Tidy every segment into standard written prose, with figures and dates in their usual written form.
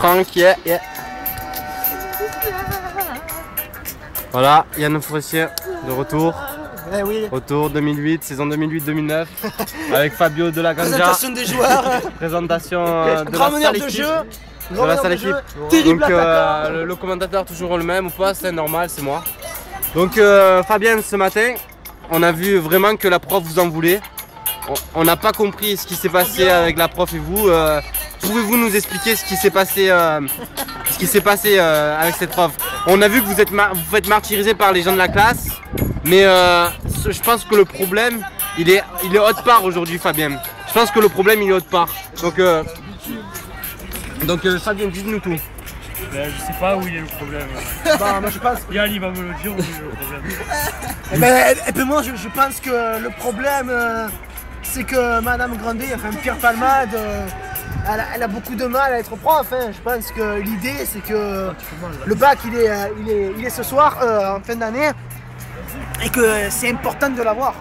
Franck, yeah. Voilà, Yann Le Forestier de retour. Eh oui. Retour 2008, saison 2008-2009. Avec Fabio de la Ganja. Présentation des joueurs. Présentation de Grand la meneur salle de équipe. jeu. De la salle équipe. Terrible Donc attaquant. le commentateur toujours le même ou pas, c'est normal, c'est moi. Donc Fabien, ce matin, on a vu vraiment que la prof vous en voulait. On n'a pas compris ce qui s'est passé avec la prof et vous. Pouvez-vous nous expliquer ce qui s'est passé, avec cette prof? On a vu que vous faites martyriser par les gens de la classe, mais je pense que le problème, il est autre part aujourd'hui, Fabien. Je pense que le problème, il est autre part. Donc Fabien, dites-nous tout. Ben, je sais pas où il est le problème. Bah, moi je pense. Yann il va me le dire où il est le problème. Et puis moi je pense que le problème c'est que Madame Grandet, enfin Pierre Palmade, elle a beaucoup de mal à être prof. Hein. Je pense que l'idée c'est que le bac il est ce soir en fin d'année et que c'est important de l'avoir.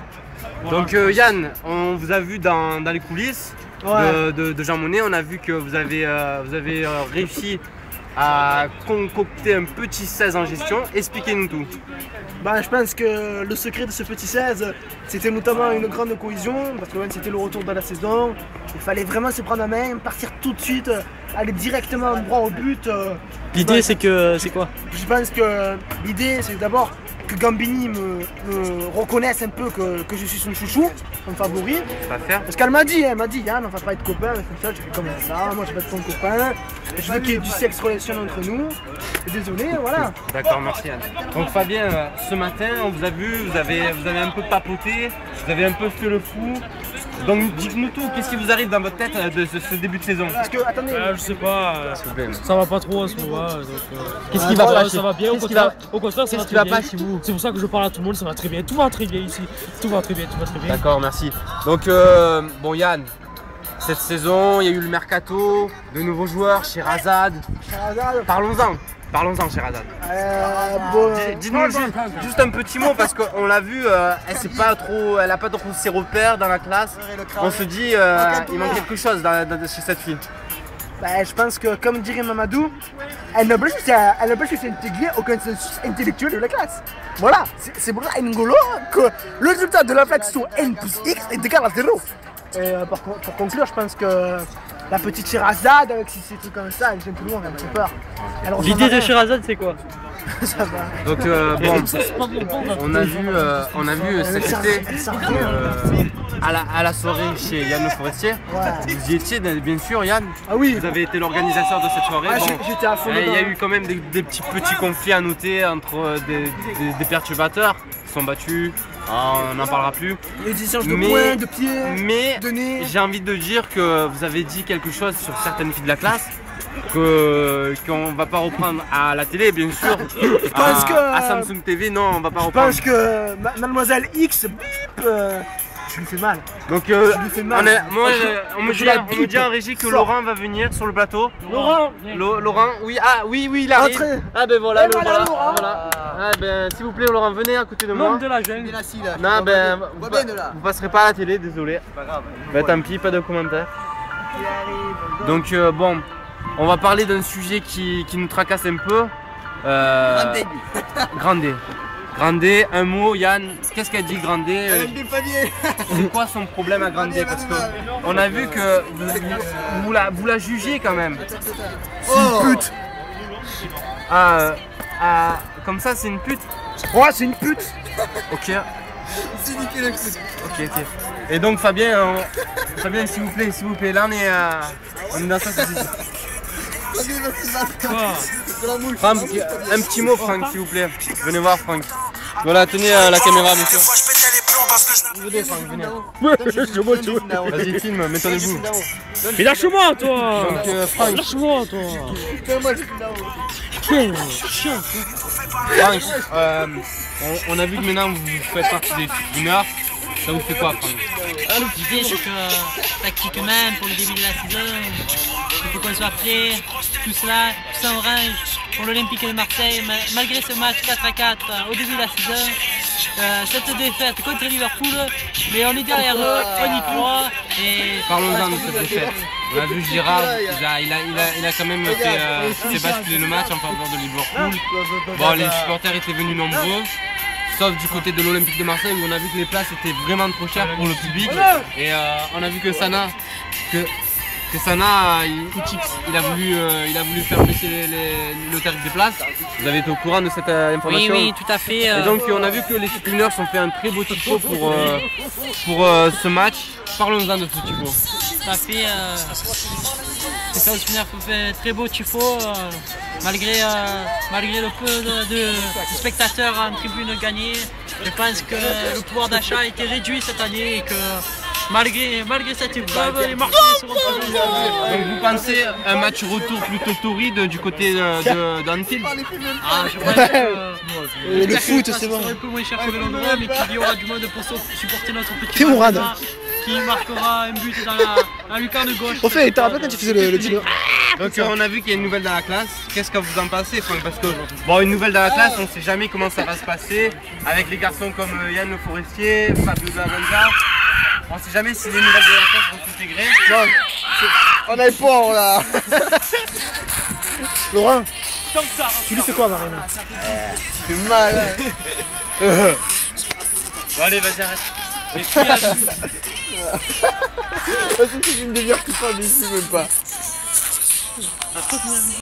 Donc Yann, on vous a vu dans les coulisses de Jean Monnet, on a vu que vous avez réussi à concocter un petit 16 en gestion. Expliquez-nous tout. Bah, je pense que le secret de ce petit 16, c'était notamment une grande cohésion, parce que c'était le retour de la saison. Il fallait vraiment se prendre la main, partir tout de suite, aller directement droit au but. L'idée c'est quoi? Je pense que l'idée c'est d'abord que Gambini me reconnaisse un peu que je suis son chouchou, son favori. Va faire. Parce qu'elle m'a dit, Yann, on va pas être copains, mais comme ça, je fais comme ça, moi je vais être ton copain. Je veux qu'il y ait du sexe relation entre nous. Et désolé, voilà. D'accord, merci Yann. Donc Fabien, ce matin, on vous a vu, vous avez un peu papoté, vous avez un peu fait le fou. Donc dites-nous tout, qu'est-ce qui vous arrive dans votre tête de ce début de saison? Parce que, attendez. Je sais pas, ça va pas trop en ce moment. Qu'est-ce qui va pas? Ça va bien, au contraire, ça va très bien. C'est pour ça que je parle à tout le monde, ça va très bien. Tout va très bien ici. Tout va très bien. D'accord, merci. Donc bon Yann, cette saison, il y a eu le mercato, de nouveaux joueurs, Sherazade. Parlons-en, Sherazade. Dites-nous juste un petit mot parce qu'on l'a vu, elle a pas trop ses repères dans la classe. On se dit, il manque quelque chose chez cette fille. Bah, je pense que, comme dirait Mamadou, elle n'a pas su s'intégrer au consensus intellectuel de la classe. Voilà, c'est pour ça N'Golo que le résultat de la fraction n plus x est égal à 0. Et pour conclure, je pense que la petite Sherazade, avec ces trucs comme ça, elle vient plus loin, elle a un peu peur. L'idée de Sherazade c'est quoi? Ça va. Donc bon, on a vu cet été à la soirée chez Yann Le Forestier. Vous y étiez bien sûr Yann. Ah oui. Vous avez été l'organisateur de cette soirée. J'étais à fond Il y a dedans. eu quand même des petits conflits à noter entre des perturbateurs qui sont battus. On n'en parlera plus. Les échanges de poings, de pieds, mais de nez. j'ai envie de dire que vous avez dit quelque chose sur certaines filles de la classe qu'on va pas reprendre à la télé, bien sûr. À Samsung TV, non, on va pas reprendre. Je pense que Mademoiselle X, bip, je lui fais mal. Donc on me dit en régie que Laurent va venir sur le plateau. Laurent, oui, il arrive. Entrez. Ah ben voilà, Voilà, Laurent. voilà. Ah ben s'il vous plaît Laurent, venez à côté de moi. l'homme de la jungle. Non ben vous passerez pas à la télé, désolé. Pas grave. Ben tant pis, pas de commentaires. Donc bon, on va parler d'un sujet qui nous tracasse un peu. Grandet, un mot, Yann, qu'est-ce qu'a dit Grandet? C'est quoi son problème à Grandet? Parce qu'on a vu que vous la jugez quand même. C'est une pute. Comme ça, c'est une pute? Ouais, c'est une pute. Ok. C'est niqué le coup. Ok. Et donc Fabien, s'il vous plaît, là on est dans ça. Franck, un petit mot Franck s'il vous plaît. Venez voir Franck. Voilà, tenez la caméra bien sûr. Venez Franck, venez. Vas-y filme, mets-toi debout. Mais lâche-moi toi. Donc Franck. Lâche-moi toi. Franck, on a vu que maintenant vous faites partie des winners. Ça vous fait quoi Franck? L'idée c'est que tactiquement pour le début de la saison, il faut qu'on soit prêt, tout ça orange pour l'Olympique de Marseille, malgré ce match 4-4 au début de la saison, cette défaite contre Liverpool, mais on est derrière eux, on y croit et... Parlons-en de cette défaite. On a vu Girard, il a quand même fait basculer le match en faveur de Liverpool. Bon, les supporters étaient venus nombreux, sauf du côté de l'Olympique de Marseille où on a vu que les places étaient vraiment trop chères pour le public. Et on a vu que Sana, il a voulu faire baisser le tarif des places. Vous avez été au courant de cette information? Oui, tout à fait. Et donc on a vu que les Spiners ont fait un très beau tifo pour ce match. Parlons-en de ce tifo. Tout à fait. Les Spiners ont fait un très beau tifo. Malgré le peu de spectateurs en tribune gagnés, je pense que le pouvoir d'achat a été réduit cette année et que malgré cette épreuve, les Marseillais seront présents. Donc vous pensez un match retour plutôt torride du côté d'Anfield? Je pense que Le foot, c'est bon. un peu moins cher que le Londres, mais qu'il y aura du monde pour supporter notre petit Fais mon rad. qui marquera un but dans la lucarne gauche. Au fait, t'as rappelé quand tu faisais le dealer? Donc on a vu qu'il y a une nouvelle dans la classe. Qu'est-ce que vous en pensez, Franck? Parce que bon, une nouvelle dans la classe, on ne sait jamais comment ça va se passer. Avec les garçons comme Yann Le Forestier, Fabio Davanza. On ne sait jamais si les nouvelles de la classe vont s'intégrer. Non, on a le port là. Laurent, tu lui fais quoi, Marina? C'est mal. Bon allez, vas-y, arrête. C'est une demi-heure qui parle ici, même pas.